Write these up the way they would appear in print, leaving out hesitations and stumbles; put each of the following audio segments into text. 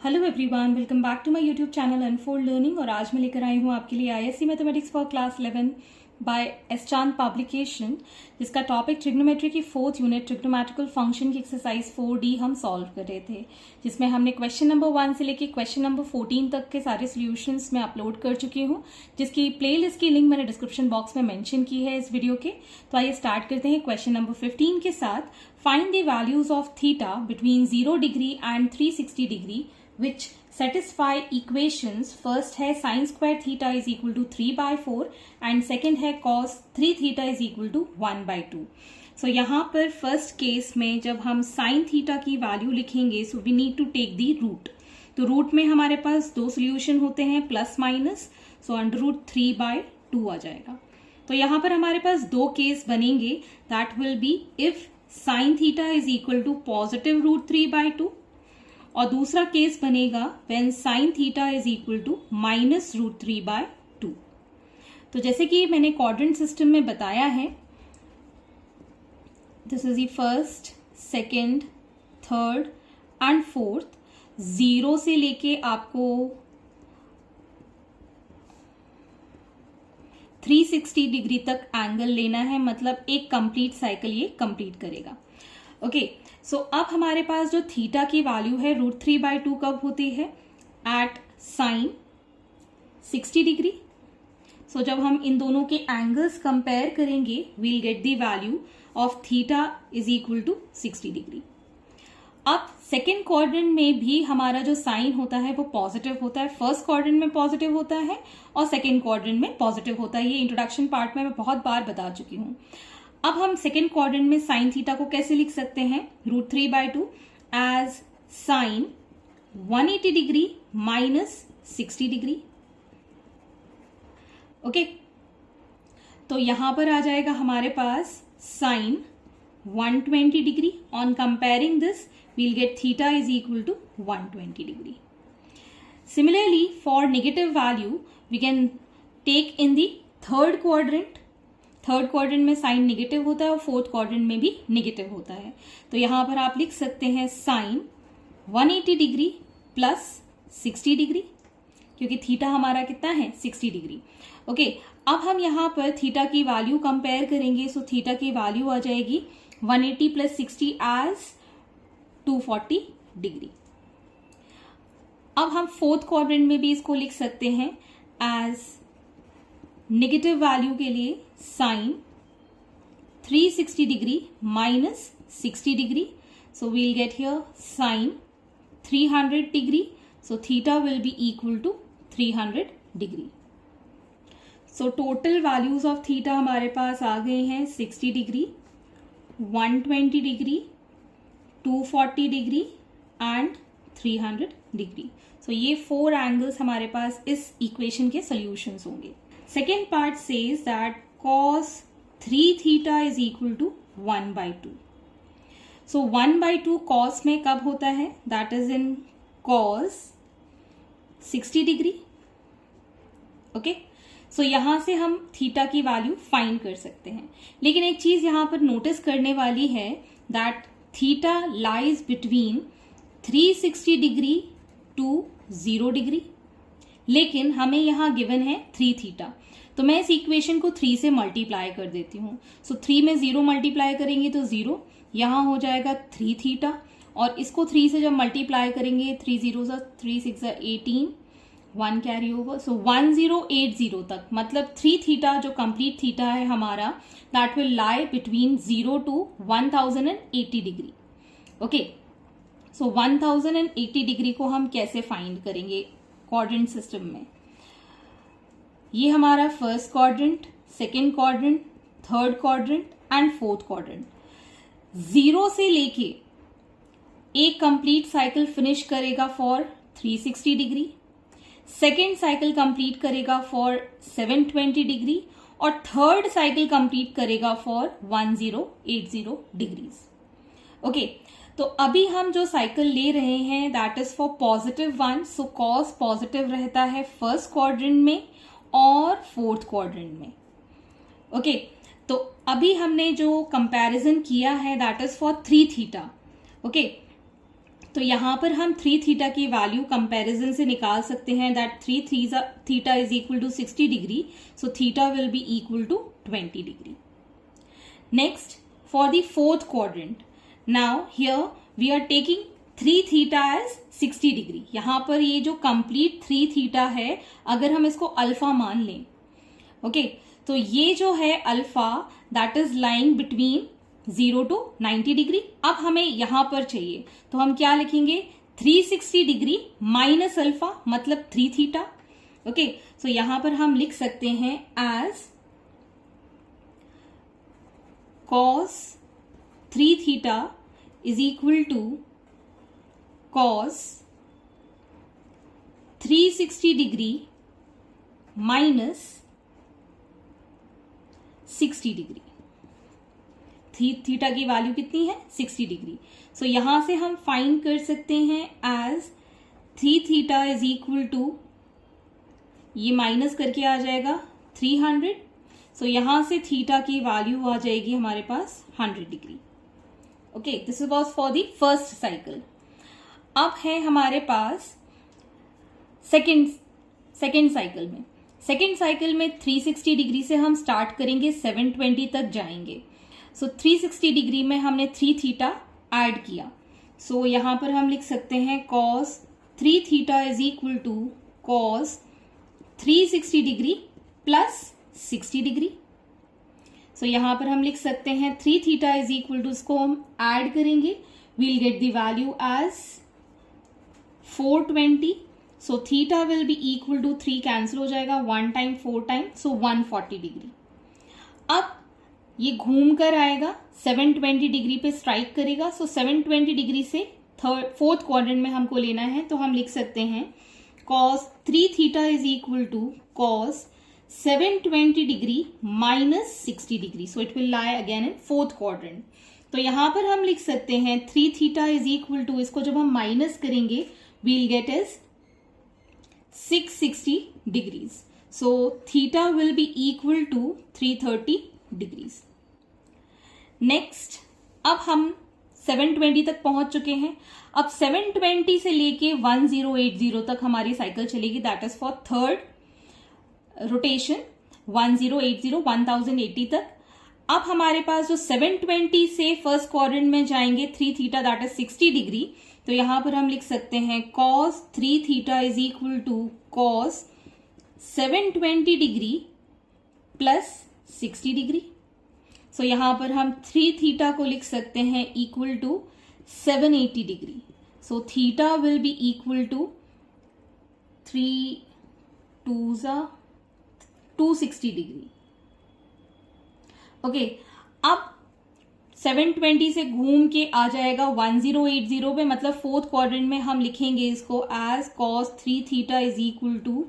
Hello everyone, welcome back to my YouTube channel unfold learning. और आज मैं लेकर आई हूँ आपके लिए ISC mathematics for class 11 by S Chand publication, जिसका टॉपिक ट्रिग्नोमेट्री की 4th यूनिट ट्रिग्नोमेट्रिकल फंक्शन की एक्सरसाइज 4D हम सॉल्व कर रहे थे, जिसमें हमने क्वेश्चन नंबर 1 से लेके क्वेश्चन नंबर 14 तक के सारे सॉल्यूशंस मैं अपलोड कर चुकी हूँ, जिसकी प्लेलिस्ट की लिंक मैंने डिस्क्रिप्शन बॉक्स में मेंशन की है इस वीडियो के। तो आइए स्टार्ट करते हैं क्वेश्चन नंबर 15 के साथ। Find the values of theta between 0 degree and 360 degree which satisfy equations। first है sin square theta is equal to 3/4 and second है cos 3 theta is equal to 1/2। so यहाँ पर फर्स्ट केस में जब हम sin theta की value लिखेंगे so we need to take the root। तो रूट में हमारे पास दो सोल्यूशन होते हैं प्लस माइनस, सो √3/2 आ जाएगा। तो यहाँ पर हमारे पास दो केस बनेंगे, that will be if sin theta is equal to positive √3/2 और दूसरा केस बनेगा when sin theta is equal to minus √3/2। तो जैसे कि मैंने क्वाड्रेंट सिस्टम में बताया है, this is the first, second, third and fourth. 0 से लेके आपको 360 डिग्री तक एंगल लेना है, मतलब एक कंप्लीट साइकिल ये कंप्लीट करेगा। ओके, सो अब हमारे पास जो थीटा की वैल्यू है √3/2 कब होती है? Eight sine 60 degree. सो जब हम इन दोनों के एंगल्स कंपेयर करेंगे we'll get the value of theta is equal to 60 degree. अब सेकेंड क्वाड्रेंट में भी हमारा जो साइन होता है वो पॉजिटिव होता है। फर्स्ट क्वाड्रेंट में पॉजिटिव होता है और सेकेंड क्वाड्रेंट में पॉजिटिव होता है। ये इंट्रोडक्शन पार्ट में मैं बहुत बार बता चुकी हूं। अब हम सेकेंड क्वाड्रेंट में साइन थीटा को कैसे लिख सकते हैं? √3/2 as sine 180 degree minus 60 degree. Okay, तो यहां पर आ जाएगा हमारे पास sine 120 degree. On comparing this we'll get theta is equal to 120 degree. Similarly for negative value we can take in the third quadrant. Third quadrant में sine negative होता है और फोर्थ क्वाड्रेंट में भी नेगेटिव होता है। तो यहां पर आप लिख सकते हैं साइन 180 डिग्री प्लस 60 डिग्री, क्योंकि थीटा हमारा कितना है? 60 डिग्री। ओके, अब हम यहां पर थीटा की वैल्यू कंपेयर करेंगे। सो थीटा की वैल्यू आ जाएगी 180 प्लस 60 एज 240 डिग्री। अब हम फोर्थ क्वाड्रेंट में भी इसको लिख सकते हैं एज नेगेटिव वैल्यू के लिए sine 360 degree minus 60 degree. So we'll get here sine 300 degree. So theta will be equal to 300 degree. So total values of theta हमारे पास आ गए हैं 60 degree, 120 degree, 240 degree and 300 degree. So ये 4 angles हमारे पास इस इक्वेशन के सॉल्यूशंस होंगे। Second part says that cos 3 theta is equal to 1/2। So 1/2 cos में कब होता है? That is in cos 60 degree. Okay, so यहां से हम थीटा की वैल्यू फाइंड कर सकते हैं। लेकिन एक चीज यहां पर नोटिस करने वाली है, that theta lies between 360 degree to 0 degree, लेकिन हमें यहां गिवन है 3 थीटा। तो मैं इस इक्वेशन को 3 से मल्टीप्लाई कर देती हूं। सो 3 में 0 मल्टीप्लाई करेंगे तो 0, यहां हो जाएगा 3 थीटा, और इसको 3 से जब मल्टीप्लाई करेंगे 3 0 3 6 18, 1 कैरी ओवर, सो 1080 तक, मतलब 3 थीटा जो कंप्लीट थीटा है हमारा, that will lie between 0 to 1080 degree. Okay, so 1080 degree को हम कैसे फाइंड करेंगे क्वाड्रेंट सिस्टम में? ये हमारा first quadrant, second quadrant, third quadrant and fourth quadrant. 0 से लेके एक कंप्लीट साइकिल फिनिश करेगा for 360 degree, second cycle complete करेगा फॉर 720 डिग्री और थर्ड साइकिल कंप्लीट करेगा फॉर 1080 डिग्रीज। ओके, तो अभी हम जो साइकिल ले रहे हैं that is for +1। So cos positive रहता है फर्स्ट क्वाड्रेंट में और फोर्थ क्वाड्रेंट में। ओके, तो अभी हमने जो कंपैरिजन किया है that is for 3 theta. Okay, तो यहाँ पर हम 3 थीटा की वैल्यू कंपैरिजन से निकाल सकते हैं that 3 theta is equal to 60 degree, so theta will be equal to 20 degree. Next, for the fourth quadrant, now here we are taking 3 theta as 60 degree. यहाँ पर ये जो कंप्लीट 3 थीटा है, अगर हम इसको अल्फा मान लें, ओके, तो ये जो है alpha that is lying between 0 to 90 degree. अब हमें यहां पर चाहिए तो हम क्या लिखेंगे, 360 डिग्री माइनस अल्फा मतलब 3 थीटा. ओके, सो यहां पर हम लिख सकते हैं as cos 3 theta is equal to cos 360 degree minus 60 degree. Theta की वैल्यू कितनी है, 60 डिग्री. सो यहां से हम फाइंड कर सकते हैं as 3 theta is equal to, ये माइनस करके आ जाएगा 300. सो यहां से थीटा की वैल्यू आ जाएगी हमारे पास 100 degree. Okay, this was for the first cycle. अब है हमारे पास सेकेंड साइकिल में. सेकेंड साइकिल में 360 डिग्री से हम स्टार्ट करेंगे, 720 तक जाएंगे. सो 360 डिग्री में हमने 3 थीटा ऐड किया. सो यहां पर हम लिख सकते हैं cos 3 theta is equal to cos 360 degree plus 60 degree. So यहां पर हम लिख सकते हैं 3 थीटा इज इक्वल टू, इसको हम ऐड करेंगे, we'll get the value as 420. So theta will be equal to 3 cancel हो जाएगा, 1 टाइम 4 टाइम, सो 140 डिग्री. अब ये घूम कर आएगा 720 डिग्री पे स्ट्राइक करेगा. सो 720 डिग्री से फोर्थ क्वाड्रेंट में हमको लेना है, तो हम लिख सकते हैं cos 3 theta is equal to cos 720 degree minus 60 degree. So it will lie again in fourth quadrant. तो यहां पर हम लिख सकते हैं 3 थीटा इज इक्वल टू, इसको जब हम माइनस करेंगे we'll get is 660 degrees. So theta will be equal to 330 degrees. Next, अब हम 720 तक पहुंच चुके हैं. अब 720 से लेके 1080 तक हमारी साइकिल चलेगी, that is for third rotation. 1080 तक. अब हमारे पास जो 720 से फर्स्ट क्वाड्रेंट में जाएंगे 3 थीटा दैट इज 60 डिग्री. तो यहां पर हम लिख सकते हैं cos 3 theta is equal to cos 720 degree plus 60 degree. So यहां पर हम 3 थीटा को लिख सकते हैं equal to 780 degree. So theta will be equal to 3 260 degree. Okay, अब 720 से घूम के आ जाएगा 1080 पे, मतलब फोर्थ क्वाड्रेंट में हम लिखेंगे इसको as cos 3 theta is equal to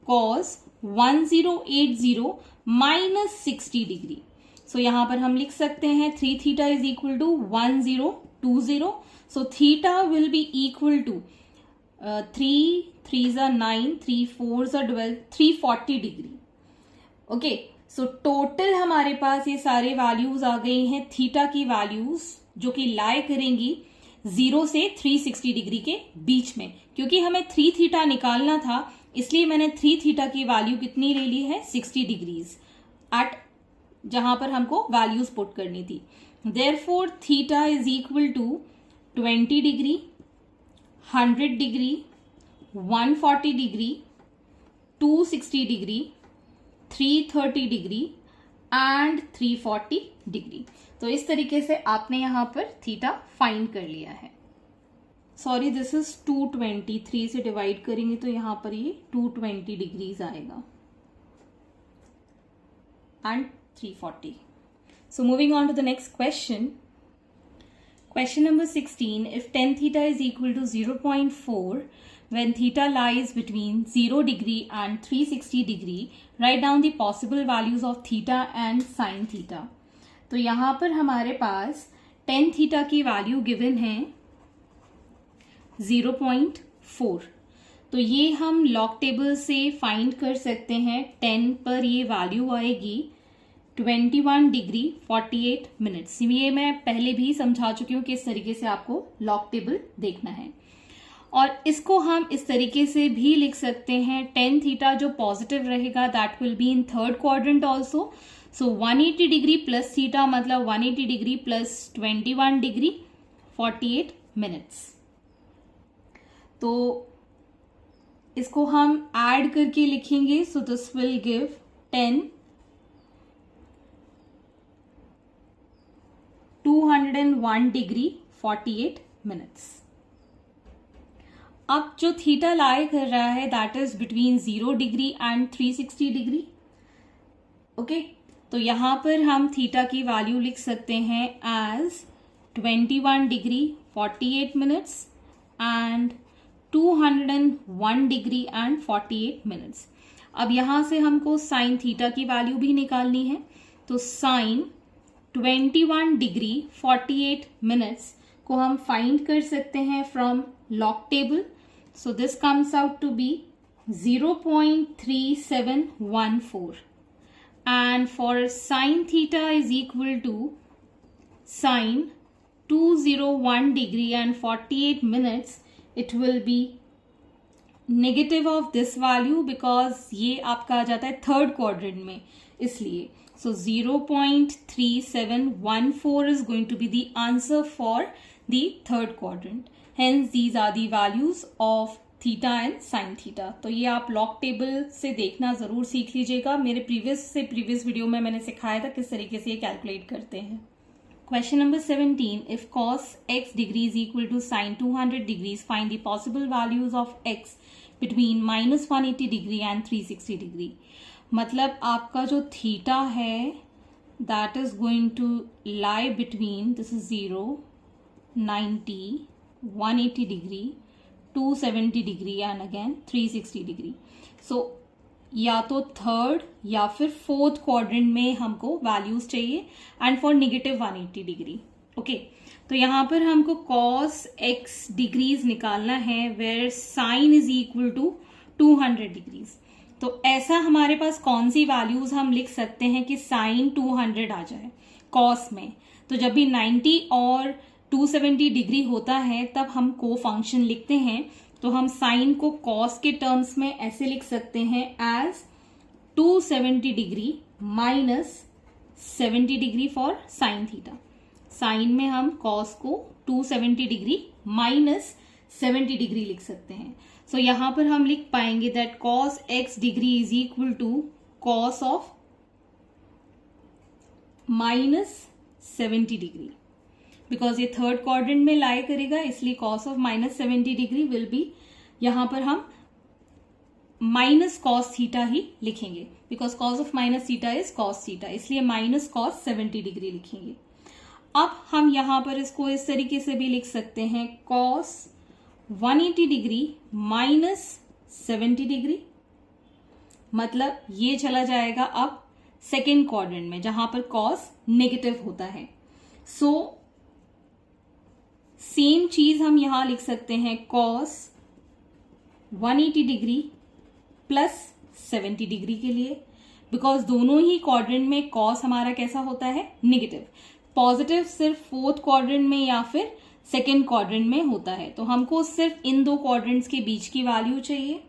cos 1080 minus 60 degree. So यहां पर हम लिख सकते हैं 3 theta is equal to 1020. So theta will be equal to 3 3s are 9, 3 4s are 12, 340 degree. Okay, so टोटल हमारे पास ये सारे वैल्यूज आ गई हैं थीटा की वैल्यूज, जो कि लाई करेंगी 0 से 360 डिग्री के बीच में. क्योंकि हमें 3 थीटा निकालना था, इसलिए मैंने 3 थीटा की वैल्यू कितनी ले ली है, 60 डिग्रीज एट जहां पर हमको वैल्यूज पुट करनी थी. Therefore theta is equal to 20 degree, 100 degree, 140 degree, 260 degree, 330 degree and 340 degree. तो इस तरीके से आपने यहां पर थीटा फाइंड कर लिया है. सॉरी, दिस इज 220, 3 से डिवाइड करेंगे तो यहां पर ये 220 डिग्रीज आएगा and 340. So moving on to the next question. Question number 16. If tan theta is equal to 0.4 when theta lies between 0 degree and 360 degree, write down the possible values of theta and sin theta. तो यहां पर हमारे पास tan theta की value given है 0.4. तो ये हम log table से फाइंड कर सकते हैं. 10 पर ये वैल्यू आएगी 21 डिग्री 48 मिनट्स। ये मैं पहले भी समझा चुकी हूँ कि इस तरीके से आपको लॉग टेबल देखना है। और इसको हम इस तरीके से भी लिख सकते हैं, tan थीटा जो पॉजिटिव रहेगा that will be in third quadrant also. So 180 degree plus theta मतलब 180 डिग्री प्लस 21 डिग्री 48 मिनट्स। तो इसको हम ऐड करके लिखेंगे। So this will give 10 201 degree 48 minutes. अब जो थीटा लाई कर रहा है that is between 0 degree and 360 degree. Okay, तो यहां पर हम थीटा की वैल्यू लिख सकते हैं as 21 degree 48 minutes and 201 degree and 48 minutes. अब यहां से हमको साइन थीटा की वैल्यू भी निकालनी है। तो साइन 21 डिग्री 48 मिनट्स को हम फाइंड कर सकते हैं from log table. So this comes out to be 0.3714 and for sin theta is equal to sin 201 degree and 48 minutes, it will be negative of this value because ये आपका आ जाता है third quadrant में, इसलिए so 0.3714 is going to be the answer for the third quadrant. Hence these are the values of theta and sin theta. तो ये आप log table से देखना जरूर सीख लीजिएगा। मेरे प्रीवियस वीडियो में मैंने सिखाया था किस तरीके से ये कैलकुलेट करते हैं। Question number 17. If cos x degree is equal to sin 200 degrees, find the possible values of x between minus 180 degree and 360 degree. मतलब आपका जो थीटा है that is going to lie between, this is 0, 90, 180 degree, 270 degree and again 360 degree. So या तो third या फिर fourth quadrant में हमको वैल्यूज चाहिए and for negative 180 degree. Okay, तो यहां पर हमको कॉस एक्स डिग्रीज निकालना है where sine is equal to 200 degrees. तो ऐसा हमारे पास कौन सी वैल्यूज हम लिख सकते हैं कि साइन 200 आ जाए कॉस में। तो जब भी 90 और 270 डिग्री होता है तब हम को फंक्शन लिखते हैं। तो हम साइन को कॉस के टर्म्स में ऐसे लिख सकते हैं as 270 degree minus 70 degree for sine theta. Sine में हम कॉस को 270 डिग्री माइनस 70 डिग्री लिख सकते हैं। सो यहां पर हम लिख पाएंगे that cos x degree is equal to cos of minus 70 degree. Because ये थर्ड क्वाड्रेंट में लाई करेगा इसलिए cos of minus 70 degree will be, यहां पर हम माइनस कॉस थीटा ही लिखेंगे because cos of minus theta is cos theta, इसलिए माइनस कॉस 70 डिग्री लिखेंगे। अब हम यहां पर इसको इस तरीके से भी लिख सकते हैं कॉस 180 डिग्री माइनस 70 डिग्री, मतलब ये चला जाएगा अब सेकेंड क्वाड्रेंट में जहां पर कॉस नेगेटिव होता है। सो सेम चीज हम यहां लिख सकते हैं कॉस 180 डिग्री प्लस 70 डिग्री के लिए, बिकॉज दोनों ही क्वाड्रेंट में कॉस हमारा कैसा होता है नेगेटिव। पॉजिटिव सिर्फ फोर्थ क्वाड्रेंट में या फिर सेकेंड क्वाड्रेंट में होता है। तो हमको सिर्फ इन दो क्वाड्रेंट्स के बीच की वैल्यू चाहिए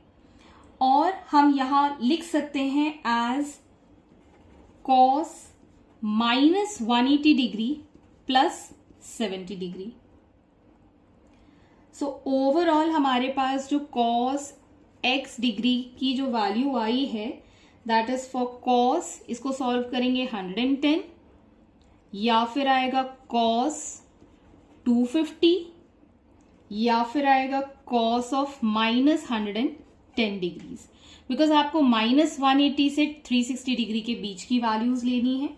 और हम यहां लिख सकते हैं as cos minus 180 degree plus 70 degree. So overall हमारे पास जो कॉस एक्स डिग्री की जो वैल्यू आई है दैट इज फॉर कॉस, इसको सॉल्व करेंगे 110 या फिर आएगा कॉस 250 या फिर आएगा cos of minus 110 degrees. Because आपको माइनस 180 से 360 डिग्री के बीच की वैल्यूज लेनी है।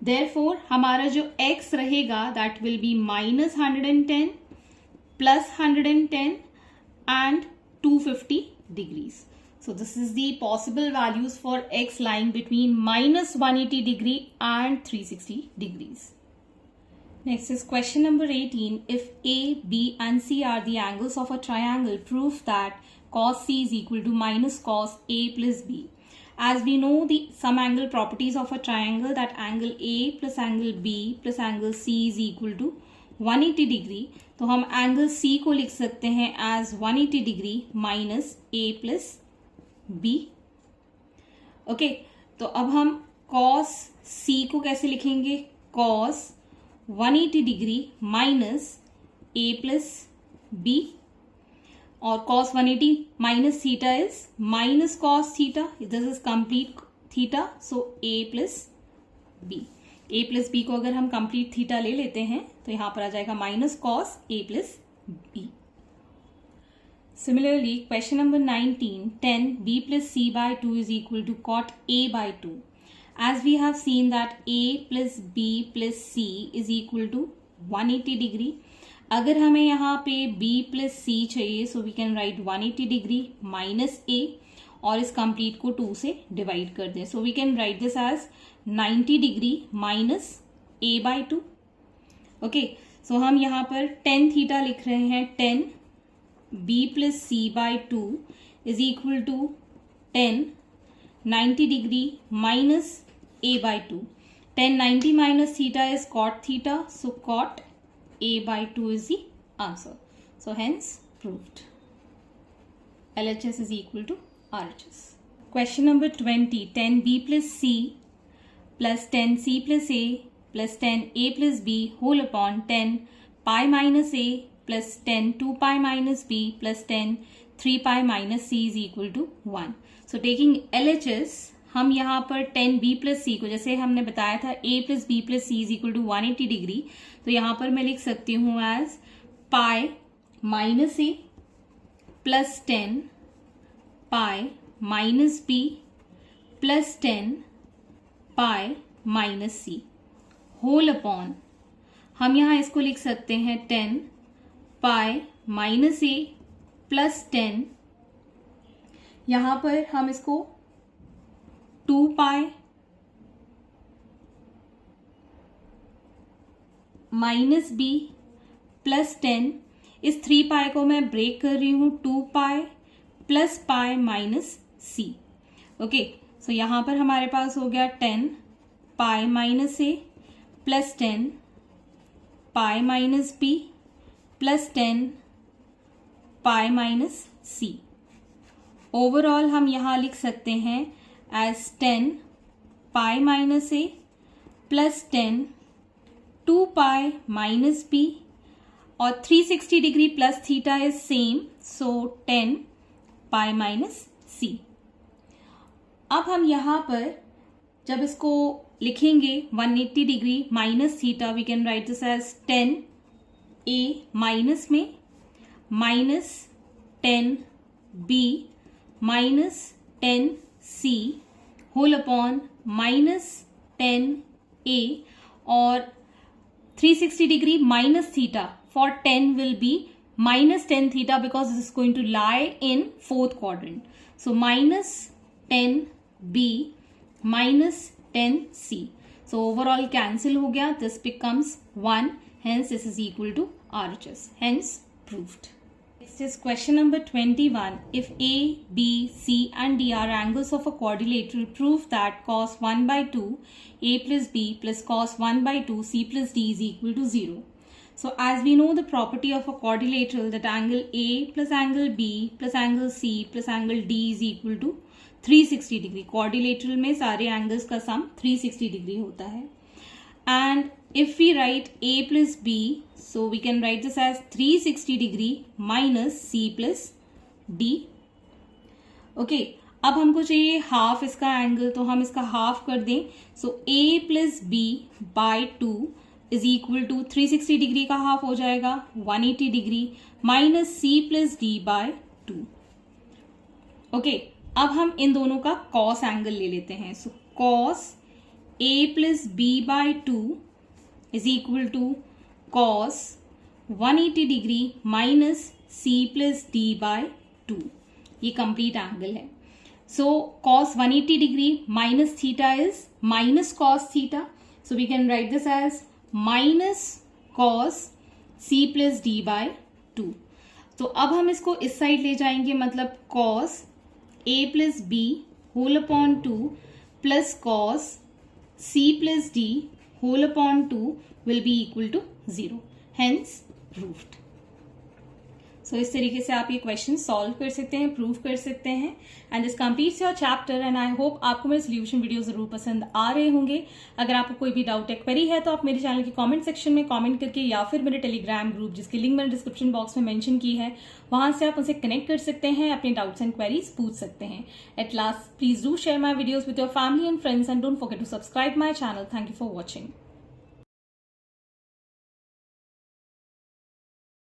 देयरफॉर हमारा जो एक्स रहेगा that will be minus 110 plus 110 and 250 degrees. So this is the possible values for x lying between minus 180 degree and 360 degrees. Next is question number 18. If A, B and C are the angles of a triangle, prove that cos C is equal to minus cos A plus B as we know the some angle properties of a triangle, that angle A plus angle B plus angle C is equal to 180 degree, तो हम angle C को लिख सकते हैं as 180 degree minus A plus B. Okay, तो अब हम cos C को कैसे लिखेंगे? cos 180 degree minus A plus B, और cos 180 minus theta is minus cos theta. This is complete theta. So A plus B. A plus B को अगर हम complete theta ले लेते हैं तो यहाँ पर आ जाएगा minus cos A plus B. Similarly, question number 19, 10 B plus C by 2 is equal to cot A by 2. As we have seen that A plus B plus C is equal to 180 degree. अगर हमें यहाँ पे B plus C चाहिए, so we can write 180 degree minus A, और इस complete को 2 से divide कर दें. So we can write this as 90 degree minus A by 2. Okay, so हम यहाँ पर tan थीटा लिख रहे हैं. tan B plus C by 2 is equal to tan 90 degree minus A by 2. tan 90 minus theta is cot theta, so cot A by 2 is the answer. So hence proved. LHS is equal to RHS. Question number 20. 10B plus C plus 10C plus A plus 10A plus B whole upon 10 pi minus A plus 10 2 pi minus B plus 10 3 pi minus C is equal to 1. So taking LHS, हम यहाँ पर 10B plus C को, जैसे हमने बताया था A plus B plus C is equal to 180 degree, तो यहाँ पर मैं लिख सकती हूँ as pi minus A plus 10 pi minus B plus 10 pi minus C whole upon, हम यहाँ इसको लिख सकते हैं 10 पाई माइनस A प्लस 10, यहाँ पर हम इसको 2 पाई माइनस B प्लस 10, इस 3 पाई को मैं ब्रेक कर रही हूं, 2 pi plus pi minus C. Okay, so यहां पर हमारे पास हो गया 10 pi minus A plus 10 pi minus B plus 10 pi minus C. Overall हम यहां लिख सकते हैं as 10 pi minus A plus 10 2 pi minus B, और 360 degree plus theta is same, so 10 pi minus C. अब हम यहाँ पर जब इसको लिखेंगे 180 degree minus theta, we can write this as 10 A minus में minus 10 B minus 10 C whole upon minus 10 A, और 360 degree minus theta for 10 will be minus 10 theta because this is going to lie in fourth quadrant. So minus 10B minus 10C. So overall cancel हो गया. This becomes 1. Hence this is equal to RHS. Hence proved. Next is question number 21. If A, B, C and D are angles of a quadrilateral, prove that cos 1 by 2 A plus B plus cos 1 by 2 C plus D is equal to 0. So as we know the property of a quadrilateral, that angle A plus angle B plus angle C plus angle D is equal to 360 degree. Quadrilateral में सारे angles का sum 360 degree होता है. And if we write A plus B, so we can write this as 360 degree minus C plus D. Okay, अब हमको चाहिए half इसका angle, तो हम इसका हाफ कर दें. So A plus B by 2 is equal to 360 degree का हाफ हो जाएगा 180 degree minus C plus D by 2. Okay, अब हम इन दोनों का कॉस एंगल ले लेते हैं. So cos A plus B by 2 is equal to cos 180 degree minus C plus D by 2. ये कंप्लीट एंगल है. So cos 180 degree minus theta is minus cos theta. So we can write this as minus cos C plus D by 2. तो अब हम इसको इस side ले जाएंगे, मतलब cos A plus B whole upon 2 plus cos c plus d whole upon 2 will be equal to 0. Hence proved. सो इस तरीके से आप ये क्वेश्चन सॉल्व कर सकते हैं, प्रूव कर सकते हैं. And this completes your chapter. And I hope आपको मेरे सोल्यूशन वीडियो जरूर पसंद आ रहे होंगे. अगर आपको कोई भी डाउट या क्वेरी है तो आप मेरे चैनल के कमेंट सेक्शन में कमेंट करके या फिर मेरे टेलीग्राम ग्रुप जिसकी लिंक मैंने डिस्क्रिप्शन बॉक्स में मेंशन की है वहां से आप उनसे कनेक्ट कर सकते हैं, अपने डाउट्स एंड क्वेरीज पूछ सकते हैं. At last please do share my videos with your family and friends and don't forget to subscribe my channel. Thank you for watching.